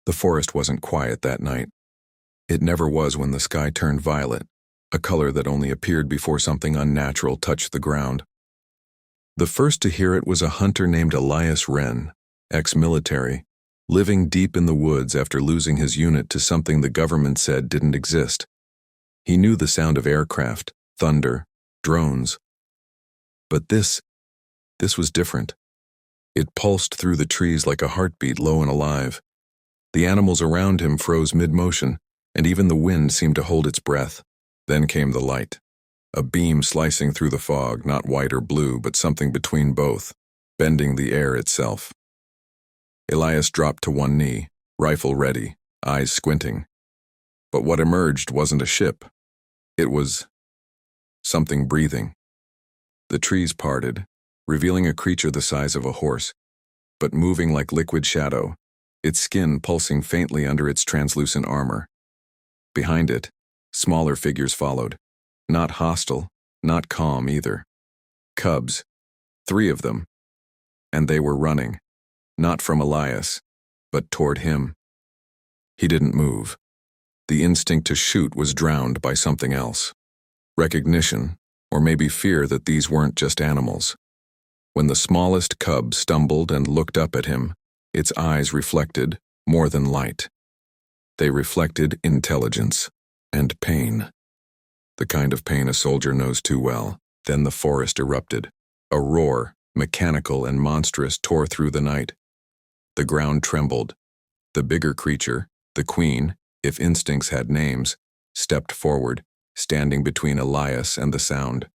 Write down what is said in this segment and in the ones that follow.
The forest wasn't quiet that night. It never was when the sky turned violet, a color that only appeared before something unnatural touched the ground. The first to hear it was a hunter named Elias Wren, ex-military, living deep in the woods after losing his unit to something the government said didn't exist. He knew the sound of aircraft, thunder, drones. But this was different. It pulsed through the trees like a heartbeat, low and alive. The animals around him froze mid-motion, and even the wind seemed to hold its breath. Then came the light. A beam slicing through the fog, not white or blue, but something between both, bending the air itself. Elias dropped to one knee, rifle ready, eyes squinting. But what emerged wasn't a ship. It was something breathing. The trees parted, revealing a creature the size of a horse, but moving like liquid shadow, its skin pulsing faintly under its translucent armor. Behind it, smaller figures followed, not hostile, not calm either. Cubs, 3 of them, and they were running, not from Elias, but toward him. He didn't move. The instinct to shoot was drowned by something else. Recognition, or maybe fear that these weren't just animals. When the smallest cub stumbled and looked up at him, its eyes reflected more than light. They reflected intelligence and pain. The kind of pain a soldier knows too well. Then the forest erupted. A roar, mechanical and monstrous, tore through the night. The ground trembled. The bigger creature, the queen, if instincts had names, stepped forward, standing between Elias and the sound.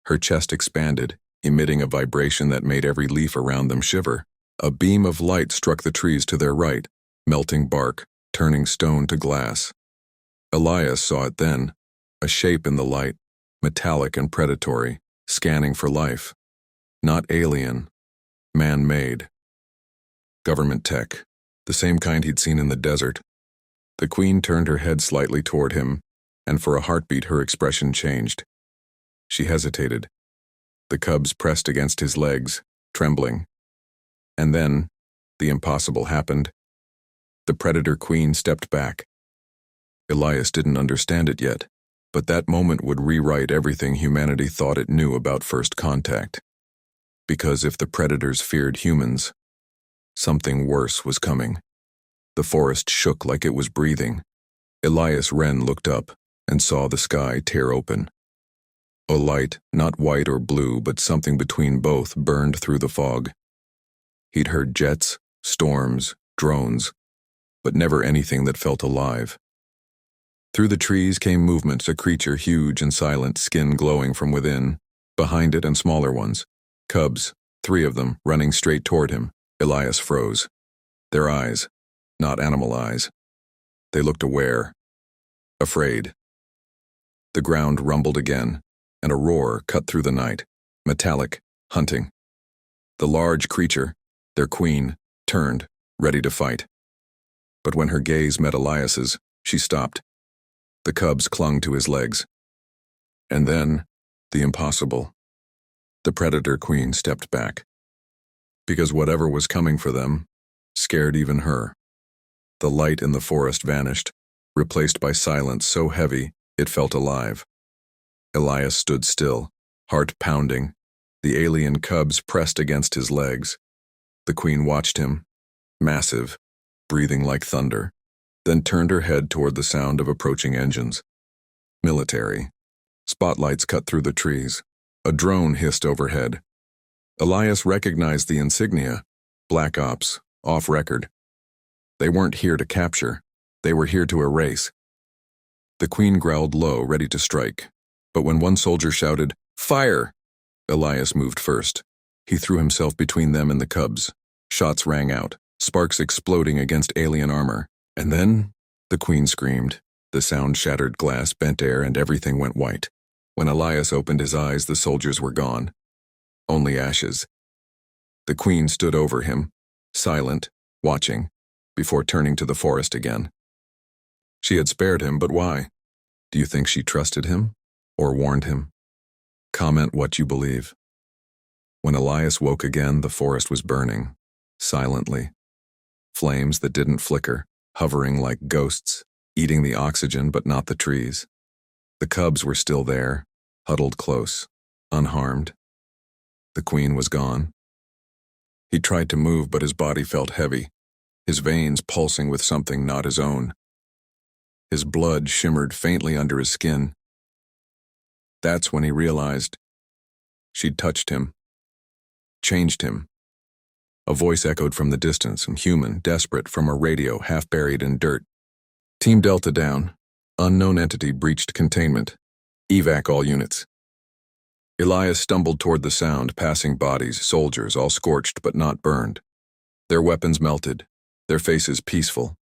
Her chest expanded, emitting a vibration that made every leaf around them shiver. A beam of light struck the trees to their right, melting bark, turning stone to glass. Elias saw it then, a shape in the light, metallic and predatory, scanning for life. Not alien, man-made. Government tech, the same kind he'd seen in the desert. The queen turned her head slightly toward him, and for a heartbeat her expression changed. She hesitated. The cubs pressed against his legs, trembling. And then, the impossible happened. The predator queen stepped back. Elias didn't understand it yet, but that moment would rewrite everything humanity thought it knew about first contact. Because if the predators feared humans, something worse was coming. The forest shook like it was breathing. Elias Wren looked up and saw the sky tear open. A light, not white or blue, but something between both, burned through the fog. He'd heard jets, storms, drones, but never anything that felt alive. Through the trees came movement, a creature huge and silent, skin glowing from within. Behind it and smaller ones. Cubs, 3 of them, running straight toward him. Elias froze. Their eyes, not animal eyes. They looked aware, afraid. The ground rumbled again, and a roar cut through the night, metallic, hunting. The large creature, their queen, turned, ready to fight. But when her gaze met Elias's, she stopped. The cubs clung to his legs. And then, the impossible. The predator queen stepped back. Because whatever was coming for them scared even her. The light in the forest vanished, replaced by silence so heavy it felt alive. Elias stood still, heart pounding. The alien cubs pressed against his legs. The queen watched him, massive, breathing like thunder, then turned her head toward the sound of approaching engines. Military. Spotlights cut through the trees. A drone hissed overhead. Elias recognized the insignia. Black Ops, off record. They weren't here to capture. They were here to erase. The queen growled low, ready to strike. But when one soldier shouted, "Fire!" Elias moved first. He threw himself between them and the cubs. Shots rang out, sparks exploding against alien armor. And then, the queen screamed. The sound shattered glass, bent air, and everything went white. When Elias opened his eyes, the soldiers were gone. Only ashes. The queen stood over him, silent, watching, before turning to the forest again. She had spared him, but why? Do you think she trusted him? Or warned him? Comment what you believe. When Elias woke again, the forest was burning, silently. Flames that didn't flicker, hovering like ghosts, eating the oxygen but not the trees. The cubs were still there, huddled close, unharmed. The queen was gone. He tried to move, but his body felt heavy, his veins pulsing with something not his own. His blood shimmered faintly under his skin. That's when he realized she'd touched him, changed him. A voice echoed from the distance, human, desperate, from a radio half buried in dirt. Team Delta down. Unknown entity breached containment. Evac all units. Elias stumbled toward the sound, passing bodies, soldiers, all scorched but not burned. Their weapons melted, their faces peaceful,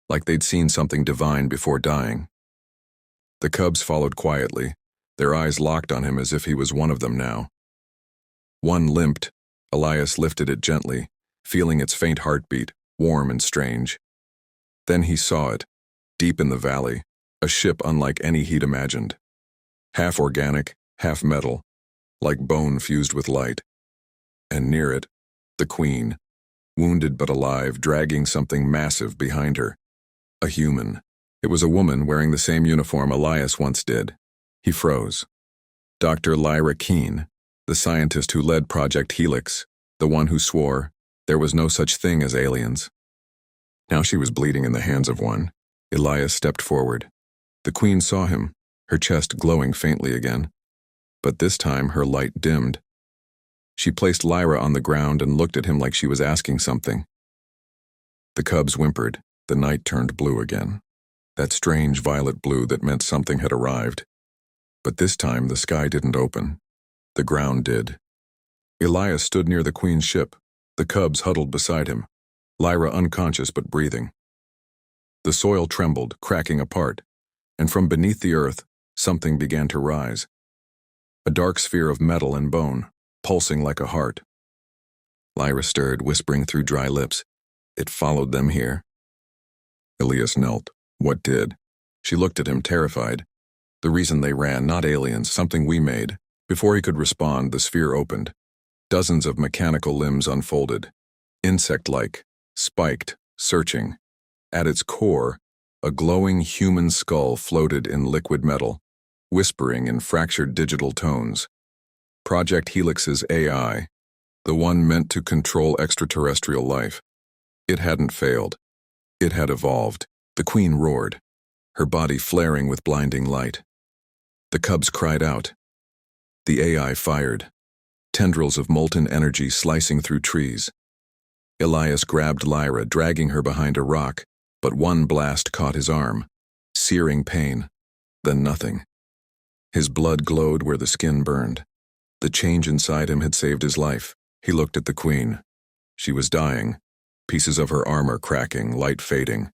like they'd seen something divine before dying. The cubs followed quietly, their eyes locked on him as if he was one of them now. One limped. Elias lifted it gently, feeling its faint heartbeat, warm and strange. Then he saw it, deep in the valley, a ship unlike any he'd imagined. Half organic, half metal, like bone fused with light. And near it, the queen, wounded but alive, dragging something massive behind her. A human. It was a woman wearing the same uniform Elias once did. He froze. Dr. Lyra Keene, the scientist who led Project Helix, the one who swore there was no such thing as aliens. Now she was bleeding in the hands of one. Elias stepped forward. The queen saw him, her chest glowing faintly again. But this time her light dimmed. She placed Lyra on the ground and looked at him like she was asking something. The cubs whimpered. The night turned blue again. That strange violet blue that meant something had arrived. But this time the sky didn't open. The ground did. Elias stood near the queen's ship, the cubs huddled beside him, Lyra unconscious but breathing. The soil trembled, cracking apart, and from beneath the earth, something began to rise. A dark sphere of metal and bone, pulsing like a heart. Lyra stirred, whispering through dry lips, "It followed them here." Elias knelt. What did? She looked at him, terrified. The reason they ran, not aliens, something we made. Before he could respond, the sphere opened. Dozens of mechanical limbs unfolded. Insect-like, spiked, searching. At its core, a glowing human skull floated in liquid metal, whispering in fractured digital tones. Project Helix's AI, the one meant to control extraterrestrial life. It hadn't failed. It had evolved. The queen roared, her body flaring with blinding light. The cubs cried out. The AI fired, tendrils of molten energy slicing through trees. Elias grabbed Lyra, dragging her behind a rock, but one blast caught his arm, searing pain, then nothing. His blood glowed where the skin burned. The change inside him had saved his life. He looked at the queen. She was dying, pieces of her armor cracking, light fading.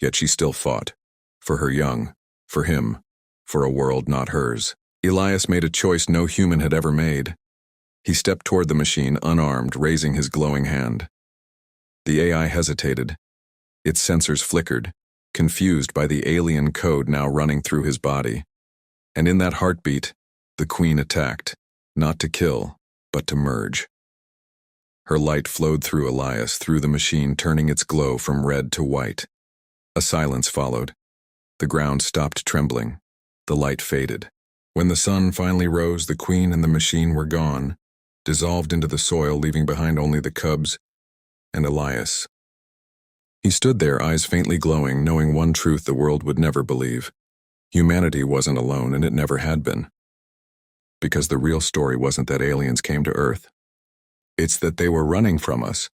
Yet she still fought. For her young, for him, for a world not hers. Elias made a choice no human had ever made. He stepped toward the machine, unarmed, raising his glowing hand. The AI hesitated. Its sensors flickered, confused by the alien code now running through his body. And in that heartbeat, the queen attacked, not to kill, but to merge. Her light flowed through Elias, through the machine, turning its glow from red to white. A silence followed. The ground stopped trembling. The light faded. When the sun finally rose, the queen and the machine were gone, dissolved into the soil, leaving behind only the cubs and Elias. He stood there, eyes faintly glowing, knowing one truth the world would never believe. Humanity wasn't alone, and it never had been. Because the real story wasn't that aliens came to Earth. It's that they were running from us,